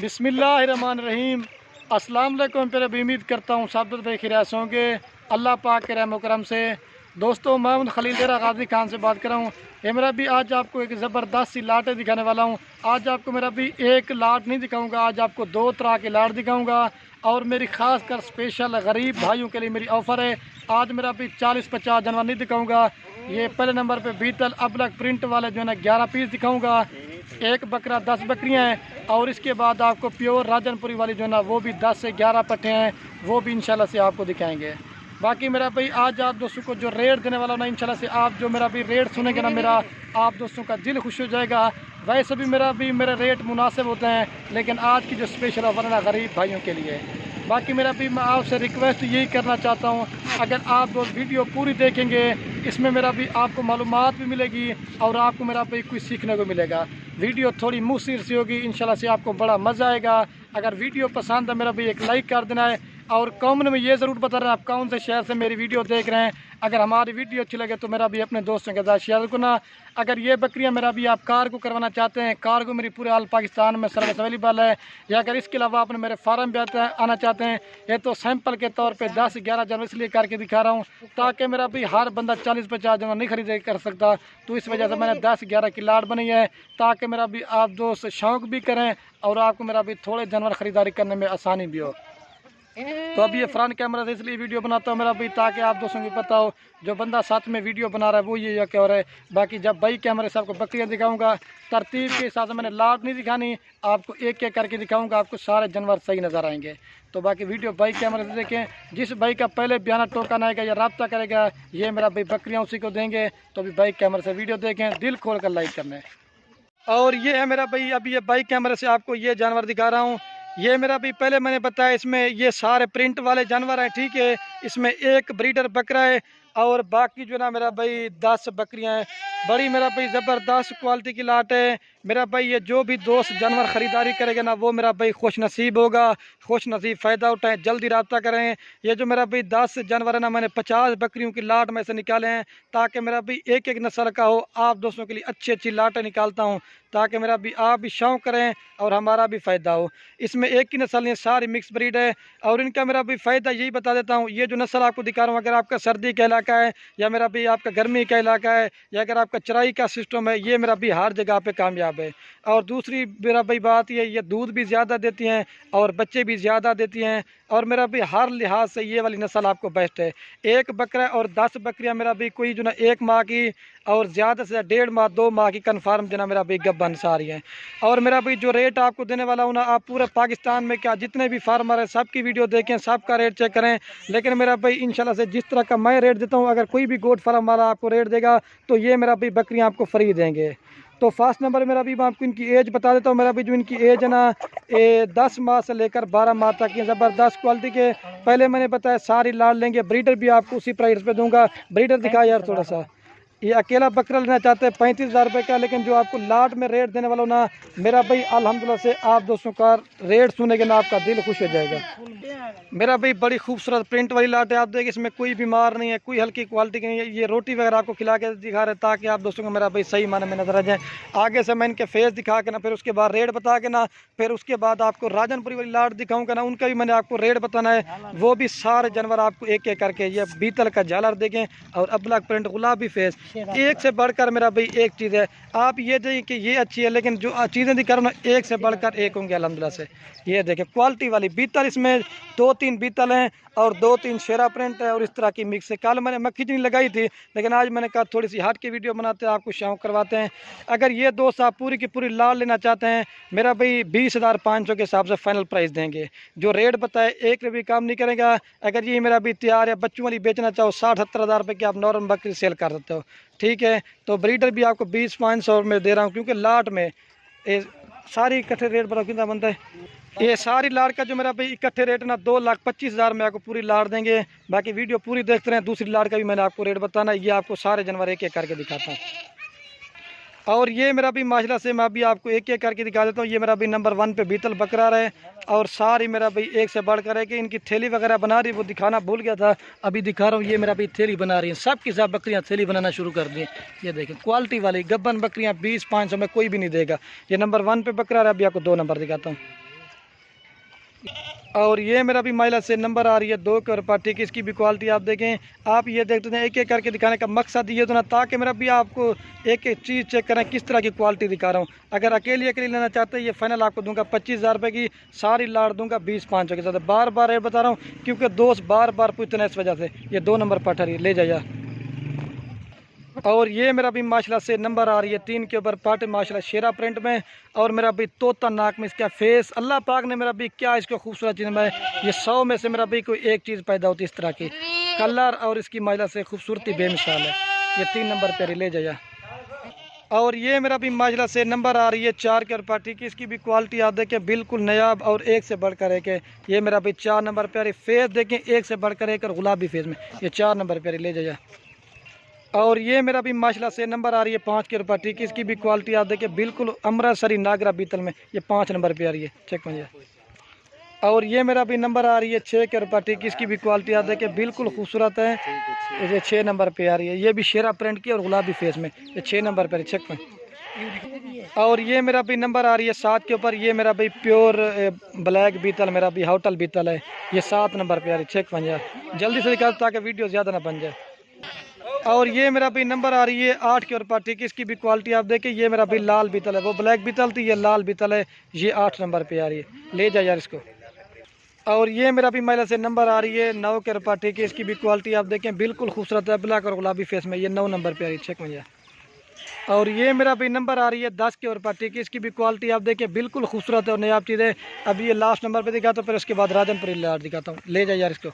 बिस्मिल्लाहिर्रहमानिर्रहीम। अस्सलाम वालेकुम। फिर अभी उम्मीद करता हूँ सब भाई खैरियत होंगे अल्लाह पाक के रहम करम से। दोस्तों मैं खलील तेरा गाजी खान से बात कर रहा हूँ। ये मेरा भी आज आपको एक ज़बरदस्त सी लाटें दिखाने वाला हूँ। आज आपको मेरा भी एक लाट नहीं दिखाऊंगा, आज आपको दो तरह के लाट दिखाऊंगा। और मेरी ख़ास कर स्पेशल गरीब भाइयों के लिए मेरी ऑफ़र है। आज मेरा भी 40-50 जानवर नहीं दिखाऊंगा। ये पहले नंबर पे बीतल अबलग प्रिंट वाले जो है ना 11 पीस दिखाऊंगा। एक बकरा 10 बकरियां हैं। और इसके बाद आपको प्योर राजनपुरी वाली जो है ना वो भी 10 से 11 पट्टे हैं, वो भी इंशाल्लाह से आपको दिखाएंगे। बाकी मेरा भाई आज आप दोस्तों को जो रेट देने वाला ना इंशाल्लाह से आप जो मेरा भी रेट सुनेंगे ना मेरा आप दोस्तों का दिल खुश हो जाएगा। वैसे भी मेरा रेट मुनासिब होते हैं, लेकिन आज की जो स्पेशल ऑफर है ना गरीब भाइयों के लिए। बाकी मेरा भी मैं आपसे रिक्वेस्ट यही करना चाहता हूँ, अगर आप दोस्त वीडियो पूरी देखेंगे इसमें मेरा भी आपको मालूमात भी मिलेगी और आपको मेरा भी कुछ सीखने को मिलेगा। वीडियो थोड़ी मुसीर सी होगी, इंशाल्लाह से आपको बड़ा मज़ा आएगा। अगर वीडियो पसंद है मेरा भी एक लाइक कर देना है और कमेंट में ये ज़रूर बता रहे हैं आप कौन से शहर से मेरी वीडियो देख रहे हैं। अगर हमारी वीडियो अच्छी लगे तो मेरा भी अपने दोस्तों के साथ शेयर करना। अगर ये बकरियां मेरा भी आप कार को करवाना चाहते हैं, कार को मेरी पूरे ऑल पाकिस्तान में सर्विस अवेलेबल है। या अगर इसके अलावा आपने मेरे फार्म पे आना चाहते हैं, ये तो सैंपल के तौर पे 10-11 जानवर इसलिए करके दिखा रहा हूँ ताकि मेरा भी हर बंदा 40-50 जानवर नहीं खरीद कर सकता। तो इस वजह से मैंने 10-11 की लाट बनी है ताकि मेरा भी आप दोस्त शौक़ भी करें और आपको मेरा भी थोड़े जानवर ख़रीदारी करने में आसानी भी हो। तो अब ये फ्रंट कैमरा से इसलिए वीडियो बनाता हूँ मेरा भी ताकि आप दोस्तों को पता हो जो बंदा साथ में वीडियो बना रहा है वो ये क्या हो रहा है। बाकी जब बाई कैमरे से आपको बकरियाँ दिखाऊंगा तरतीब के हिसाब से, मैंने लाट नहीं दिखानी, आपको एक एक करके दिखाऊंगा, आपको सारे जानवर सही नज़र आएंगे। तो बाकी वीडियो बाई कैमरे से देखें। जिस भाई का पहले बयाना टोकन आएगा या रब्ता करेगा ये मेरा भाई बकरियाँ उसी को देंगे। तो अभी बाई कैमरे से वीडियो देखें, दिल खोल कर लाइक करने। और ये है मेरा भाई अभी ये बाई कैमरे से आपको ये जानवर दिखा रहा हूँ। ये मेरा भी पहले मैंने बताया इसमें ये सारे प्रिंट वाले जानवर हैं, ठीक है। इसमें एक ब्रीडर बकरा है और बाकी जो ना मेरा भाई 10 बकरियां हैं। बड़ी मेरा भाई ज़बरदस्त क्वालिटी की लाट है मेरा भाई। ये जो भी दोस्त जानवर ख़रीदारी करेगा ना वो मेरा भाई खुश नसीब होगा, खुश नसीब फ़ायदा उठाएं, जल्दी रब्ता करें। ये जो मेरा भाई 10 जानवर है ना मैंने 50 बकरियों की लाट में से निकाले हैं ताकि मेरा भाई एक एक नस्ल का हो। आप दोस्तों के लिए अच्छी अच्छी लाटें निकालता हूँ ताकि मेरा भी आप भी शौक़ करें और हमारा भी फ़ायदा हो। इसमें एक ही नस्ल नहीं, सारी मिक्स ब्रीड है। और इनका मेरा भी फ़ायदा यही बता देता हूँ, ये जो नस्ल आपको दिखा रहा हूँ अगर आपका सर्दी का इलाका है या मेरा भी आपका गर्मी का इलाका है या अगर आपका चराई का सिस्टम है, ये मेरा भी हर जगह पे कामयाब है। और दूसरी मेरा भाई बात ये दूध भी ज़्यादा देती हैं और बच्चे भी ज़्यादा देती हैं और मेरा भी हर लिहाज से ये वाली नस्ल आपको बेस्ट है। एक बकरा और 10 बकरियां मेरा भी कोई जो ना 1 माह की और ज़्यादा से 1.5 माह 2 माह की कन्फर्म देना मेरा भी गब्बन सारी है। और मेरा भी जो रेट आपको देने वाला हूँ ना, आप पूरे पाकिस्तान में क्या जितने भी फार्मर हैं सबकी वीडियो देखें, सबका रेट चेक करें। लेकिन मेरा भाई इंशाल्लाह से जिस तरह का मैं रेट देता हूँ अगर कोई भी गोट फार्म वाला आपको रेट देगा तो ये मेरा भी बकरियाँ आपको फ्री देंगे। तो फर्स्ट नंबर मेरा भी मैं आपको इनकी एज बता देता हूँ। मेरा भी जो इनकी एज है ना 10 माह से लेकर 12 माह तक की ज़बरदस्त क्वालिटी के। पहले मैंने बताया सारी लाड़ लेंगे, ब्रीडर भी आपको उसी प्राइस पे दूंगा। ब्रीडर दिखा यार थोड़ा सा। ये अकेला बकरा लेना चाहते हैं 35,000 रुपये का, लेकिन जो आपको लाट में रेट देने वाला हो ना मेरा भाई अल्हम्दुलिल्लाह से आप दोस्तों का रेट सुनेंगे ना आपका दिल खुश हो जाएगा। मेरा भाई बड़ी खूबसूरत प्रिंट वाली लाट है, आप देखिए इसमें कोई बीमार नहीं है, कोई हल्की क्वालिटी की नहीं है। ये रोटी वगैरह आपको खिला के दिखा रहे ताकि आप दोस्तों को मेरा भाई सही माने में नजर आ जाए। आगे से मैं इनके फेस दिखा के ना फिर उसके बाद रेट बता के ना फिर उसके बाद आपको राजनपुरी वाली लाट दिखाऊंगा ना, उनका भी मैंने आपको रेट बताना है। वो भी सारे जानवर आपको एक एक करके, ये बीतल का झालर देखें और अबलग प्रिंट गुलाबी फेस, एक से बढ़कर मेरा भाई एक चीज़ है। आप ये देखें कि ये अच्छी है लेकिन जो चीज़ें दिखा रहा हूँ ना एक से बढ़कर एक होंगे अल्हम्दुलिल्लाह से। ये देखें क्वालिटी वाली बीतल, इसमें 2-3 बीतल हैं और 2-3 शेरा प्रिंट है और इस तरह की मिक्स है। कल मैंने मक्खी नहीं लगाई थी लेकिन आज मैंने कहा थोड़ी सी हट के वीडियो बनाते हैं, आपको शौक करवाते हैं। अगर ये दोस्त आप पूरी की पूरी लाल लेना चाहते हैं मेरा भाई 20,500 के हिसाब से फाइनल प्राइस देंगे। जो रेट बताए एक रुपये काम नहीं करेगा। अगर ये मेरा भी तैयार है बच्चों वाली बेचना चाहो 60-70 हज़ार रुपये की आप नॉर्मल बकरी सेल कर सकते हो, ठीक है। तो ब्रीडर भी आपको 20-500 में दे रहा हूँ क्योंकि लाट में सारी इकट्ठे रेट बड़ा कितना बनता है। ये सारी लाड़ का जो मेरा भाई इकट्ठे रेट ना 2,25,000 में आपको पूरी लाड़ देंगे। बाकी वीडियो पूरी देखते रहें, दूसरी लाड़ का भी मैंने आपको रेट बताना, ये आपको सारे जानवर एक एक करके दिखाता हूँ। और ये मेरा भी माशाल्लाह से मैं भी आपको एक एक करके दिखा देता हूँ। ये मेरा भी नंबर 1 पे बीतल बकरा रहे और सारी मेरा भाई एक से बढ़कर है कि इनकी थैली वगैरह बना रही, वो दिखाना भूल गया था, अभी दिखा रहा हूँ। ये मेरा भी थैली बना रही है, सब की सब बकरियाँ थैली बनाना शुरू कर दी। ये देखें क्वालिटी वाली गब्बन बकरियाँ 20-500 में कोई भी नहीं देगा। ये नंबर 1 पे बकरा रहा, अभी आपको 2 नंबर दिखाता हूँ। और ये मेरा भी महिला से नंबर आ रही है 2 के और पार्टी की। इसकी भी क्वालिटी आप देखें। आप ये देखते हैं एक एक करके दिखाने का मकसद ये तो ना, ताकि मेरा भी आपको एक एक चीज़ चेक करें किस तरह की क्वालिटी दिखा रहा हूँ। अगर अकेली लेना चाहते हैं, ये फाइनल आपको दूंगा 25,000 रुपये की, सारी लाड़ दूंगा 20-5 के साथ। बार बार रेट बता रहा हूँ क्योंकि दोस्त बार बार पूछते हैं, इस वजह से। ये 2 नंबर पठरी ले जाइए। और ये मेरा भी माशाल्लाह से नंबर आ रही है 3 के ऊपर पार्ट माशाल्लाह शेरा प्रिंट में। और मेरा भी तोता नाक में इसका फेस, अल्लाह पाक ने मेरा भी क्या इसको खूबसूरत चीज़ में, ये 100 में से मेरा भी कोई एक चीज़ पैदा होती इस तरह की। कलर और इसकी माशाल्लाह से खूबसूरती बेमिसाल है। ये 3 नंबर पर ले जाइए। और ये मेरा भी माशाल्लाह से नंबर आ रही है 4 के और पार्टी की। इसकी भी क्वालिटी आप देखें बिल्कुल नयाब और एक से बढ़कर एक है। ये मेरा भी 4 नंबर पर फेस देखें, एक से बढ़कर एक और गुलाबी फेस में। ये 4 नंबर पर ले जाइए। और ये मेरा भी माशाल्लाह से नंबर आ रही है 5 के रुपये की। इसकी भी क्वालिटी आप देखिए बिल्कुल अमृतसरी नागरा बीतल में। ये 5 नंबर पे आ रही है, चेक मानिए। और ये मेरा भी नंबर आ रही है 6 के रुपये की। इसकी भी क्वालिटी आप देखिए बिल्कुल खूबसूरत है। ये 6 नंबर पे आ रही है। ये भी शेरा प्रिंट की और गुलाबी फेस में। ये 6 नंबर पर चेक में। और ये मेरा भी नंबर आ रही है 7 के ऊपर। ये मेरा भी प्योर ब्लैक बीतल, मेरा भी होटल बीतल है। ये 7 नंबर पे आ रही है, चेक मानिए। जल्दी से निकाल ताकि वीडियो ज़्यादा ना बन जाए। और ये मेरा भी नंबर आ रही है 8 की और पार्टी की। इसकी भी क्वालिटी आप देखें। ये मेरा भी लाल बीतल है, वो ब्लैक बीतल थी, ये लाल बीतल है। ये 8 नंबर पे आ रही है, ले जा यार इसको। और ये मेरा भी महिला से नंबर आ रही है 9 के और पार्टी की। इसकी भी क्वालिटी आप देखें बिल्कुल खूबसूरत है, ब्लैक और गुलाबी फेस में। ये 9 नंबर पे आ रही है, चेक में। और ये मेरा भी नंबर आ रही है 10 के और पार्टी की। इसकी भी क्वालिटी आप देखें बिल्कुल खूबसूरत है और नयाब चीज़ है। अभी ये लास्ट नंबर पे दिखाता हूँ, फिर उसके बाद राजनपुरी लाट दिखाता हूँ, ले जा यार इसको।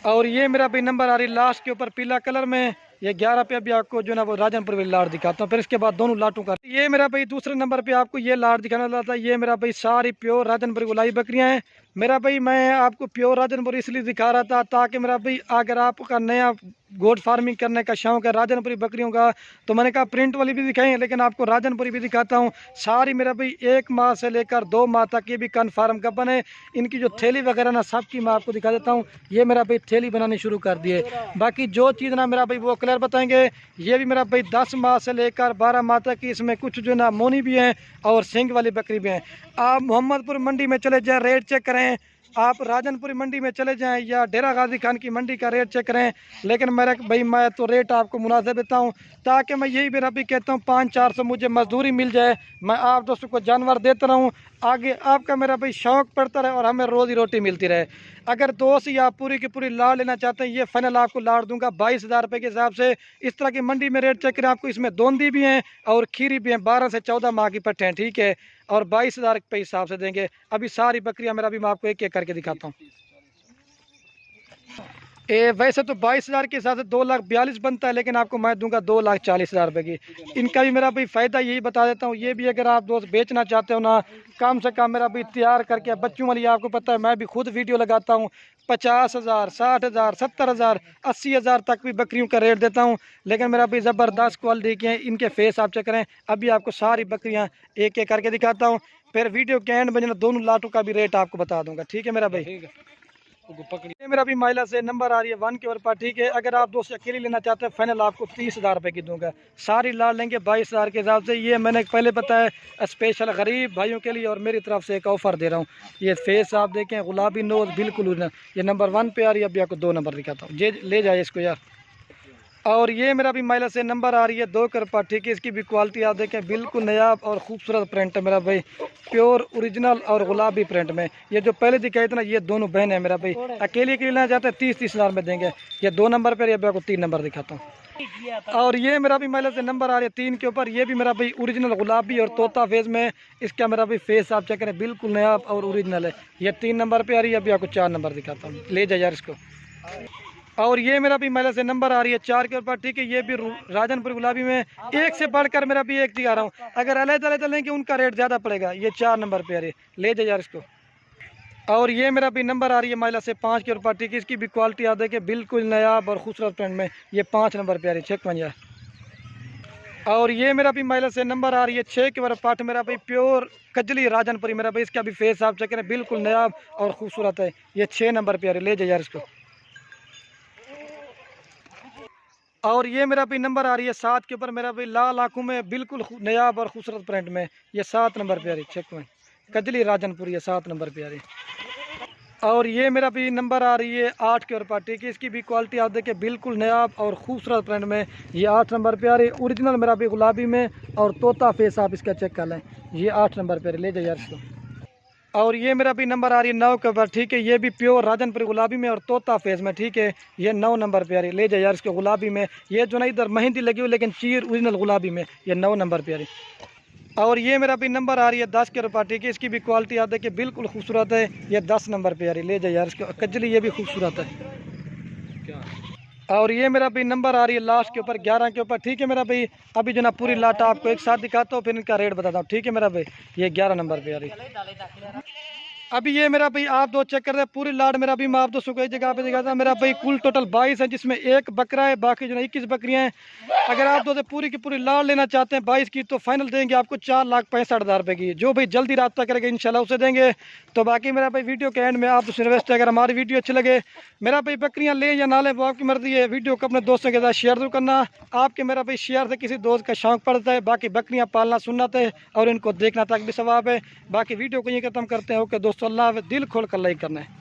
और ये मेरा भी नंबर आ रही है लास्ट के ऊपर पीला कलर में। ये 11 पे अभी आपको जो ना वो राजनपुर वाली लाट दिखाता हूँ, फिर इसके बाद दोनों लाटों का। ये मेरा भाई दूसरे नंबर पे आपको ये लाट दिखाने वाला था। ये मेरा भाई सारी प्योर राजनपुरी गुलाई बकरियां हैं। मेरा भाई मैं आपको प्योर राजनपुरी इसलिए दिखा रहा था ताकि मेरा भाई अगर आपका नया गोट फार्मिंग करने का शौक है राजनपुरी बकरियों का, तो मैंने कहा प्रिंट वाली भी दिखाई है, लेकिन आपको राजनपुरी भी दिखाता हूँ। सारी मेरा भाई 1 माह से लेकर 2 माह तक ये भी कन्फर्म कपन है। इनकी जो थैली वगैरह ना सबकी मैं आपको दिखा देता हूँ। ये मेरा भाई थैली बनानी शुरू कर दिए। बाकी जो चीज़ ना मेरा भाई वो क्लियर बताएंगे। ये भी मेरा भाई 10 माह से लेकर 12 माह तक की, इसमें कुछ जो ना मोनी भी हैं और सिंग वाली बकरी भी हैं। आप मोहम्मदपुर मंडी में चले जाएँ, रेट चेक करें। आप राजनपुरी मंडी में चले जाएं या डेरा गाजी खान की मंडी का रेट चेक करें। लेकिन मेरा भाई मैं तो रेट आपको मुनासिब देता हूं, ताकि मैं यही मेरा भी कहता हूं 500-400 मुझे मजदूरी मिल जाए, मैं आप दोस्तों को जानवर देता रहूं, आगे आपका मेरा भाई शौक पड़ता रहे और हमें रोज़ी रोटी मिलती रहे। अगर दोस्त या पूरी की पूरी लाड़ लेना चाहते हैं, ये फाइनल आपको लाड़ दूंगा 22,000 रुपये के हिसाब से। इस तरह की मंडी में रेट चेक करें। आपको इसमें दोंदी भी हैं और खीरी भी हैं, 12 से 14 माह की पट्टे हैं, ठीक है। और 22,000 रुपये हिसाब से देंगे। अभी सारी बकरियां मेरा भी मैं आपको एक एक करके दिखाता हूँ। वैसे तो 22,000 के हिसाब से 2,42,000 बनता है, लेकिन आपको मैं दूंगा 2,40,000 रुपये की। इनका भी मेरा भाई फ़ायदा यही बता देता हूँ। ये भी अगर आप दोस्त बेचना चाहते हो ना, कम से कम मेरा भी तैयार करके बच्चों वाली, आपको पता है मैं भी खुद वीडियो लगाता हूँ, 50,000, 60,000, 70,000, 80,000 तक भी बकरियों का रेट देता हूँ। लेकिन मेरा भी ज़बरदस्त क्वालिटी के हैं, इनके फेस आप चेक करें। अभी आपको सारी बकरियाँ एक एक करके दिखाता हूँ, फिर वीडियो के एंड में दोनों लाटों का भी रेट आपको बता दूंगा, ठीक है मेरा भाई। ये मेरा भी महिला से नंबर आ रही है 1 के और पार्टी के। अगर आप दोस्त अकेली लेना चाहते हैं, फाइनल आपको 30,000 रुपये की दूंगा। सारी लाड़ लेंगे 22,000 के हिसाब से। ये मैंने पहले बताया स्पेशल गरीब भाइयों के लिए और मेरी तरफ से एक ऑफ़र दे रहा हूँ। ये फेस आप देखें, गुलाबी नोज बिल्कुल। ये नंबर 1 पे आ रही है। अभी आपको 2 नंबर दिखाता हूँ, जे ले जाए इसको यार। और ये मेरा भी महिला से नंबर आ रही है 2 के पार्टी की। इसकी भी क्वालिटी आप देखें बिल्कुल नयाब और खूबसूरत प्रिंट है मेरा भाई, प्योर ओरिजिनल और गुलाबी प्रिंट में। ये जो पहले दिखाई था ना, ये दोनों बहन है मेरा भाई। अकेले के लिए लेना चाहते हैं 30,000 में देंगे। ये 2 नंबर पर, अभी आपको 3 नंबर दिखाता हूँ। और ये मेरा भी महिला से नंबर आ रही है 3 के ऊपर। ये भी मेरा भाई ओरिजिनल गुलाबी और तोता फेस में। इसका मेरा भी फेस आप चेक करें, बिल्कुल नयाब और ओरिजिनल है। ये 3 नंबर पर आ रही है। अभी आपको 4 नंबर दिखाता हूँ, ले जाए यार इसको। और ये मेरा भी महिला से नंबर आ रही है 4 के ऊपर, ठीक है। ये भी राजनपुर गुलाबी में, एक से बढ़कर मेरा भी एक दिखा रहा हूँ। अगर अलग-अलग लेंगे उनका रेट ज़्यादा पड़ेगा। ये 4 नंबर पे आ रही है, ले जाए यार इसको। और ये मेरा भी नंबर आ रही है महिला से 5 के ऊपर, ठीक है। इसकी भी क्वालिटी आप देखें बिल्कुल नयाब और खूबसूरत प्रिंट में। ये 5 नंबर पे आ रही है, चेक बन। और ये मेरा भी महिला से नंबर आ रही है 6 के ऊपर पाठ, मेरा भाई प्योर कजली राजनपुरी मेरा भाई। इसका भी फेस आप चेक करें, बिल्कुल नयाब और खूबसूरत है। ये 6 नंबर पे आ रही है, ले जाए यार इसको। और ये मेरा भी नंबर आ रही है 7 के ऊपर, मेरा भी लाल आंखों में बिल्कुल नयाब और खूबसूरत प्रिंट में। ये 7 नंबर पे आ रही है, चेक में। कजली राजनपुर, ये 7 नंबर प्यारे। और ये मेरा भी नंबर आ रही है 8 के ऊपर, ठीक है। इसकी भी क्वालिटी आप देखिए बिल्कुल नयाब और खूबसूरत प्रिंट में, ये 8 नंबर प्यारे ओरिजिनल मेरा भी गुलाबी में, और तोता फेस आप इसका चेक कर लें, ये 8 नंबर प्यारे, ले जाइए यार इसको। और ये मेरा भी नंबर आ रही है 9 के ऊपर, ठीक है। ये भी प्योर राजनपुर गुलाबी में और तोता फेस में, ठीक है। ये 9 नंबर प्यारे, ले जाइए यार इसको गुलाबी में। ये जो ना इधर मेहंदी लगी हुई लेकिन चीर ओरिजिनल गुलाबी में, ये 9 नंबर प्यारे। और ये मेरा भी नंबर आ रही है 10 के ऊपर, ठीक है। इसकी भी क्वालिटी आप देखिए बिल्कुल खूबसूरत है, ये 10 नंबर प्यारी, ले जाइए यार इसको कजली, ये भी खूबसूरत है। और ये मेरा भी नंबर आ रही है लास्ट के ऊपर 11 के ऊपर, ठीक है मेरा भाई। अभी जो ना पूरी लाटा आपको एक साथ दिखाता हूँ, फिर इनका रेट बताता हूँ, ठीक है मेरा भाई। ये 11 नंबर प्यारी। अभी ये मेरा भाई आप दो चेक कर रहे हैं पूरी लाट, मेरा भी मैं आप दोस्तों को एक जगह पे दिखाता हूँ। मेरा भाई कुल टोटल 22 है, जिसमें एक बकरा है, बाकी जो है 21 बकरियां हैं। अगर आप दो पूरी की पूरी लाट लेना चाहते हैं 22 की, तो फाइनल देंगे आपको 4,65,000 रुपये की। जो भाई जल्दी राब्ता करेगा इंशाल्लाह उसे देंगे। तो बाकी मेरा भाई वीडियो के एंड में आप दोस्तों इन्वेस्ट, अगर हमारी वीडियो अच्छी लगे, मेरा भाई बकरियाँ लें या ना लें वो आपकी मर्जी है। वीडियो को अपने दोस्तों के साथ शेयर जरूर करना। आपके मेरा भाई शेयर से किसी दोस्त का शौक पड़ता है, बाकी बकरियाँ पालना सुन्नत है और इनको देखना तक भी सवाब है। बाकी वीडियो को ये खत्म करते हैं। ओके दोस्तों, अल्लाह हाफ़िज़, दिल खोल कर लाइक करना है।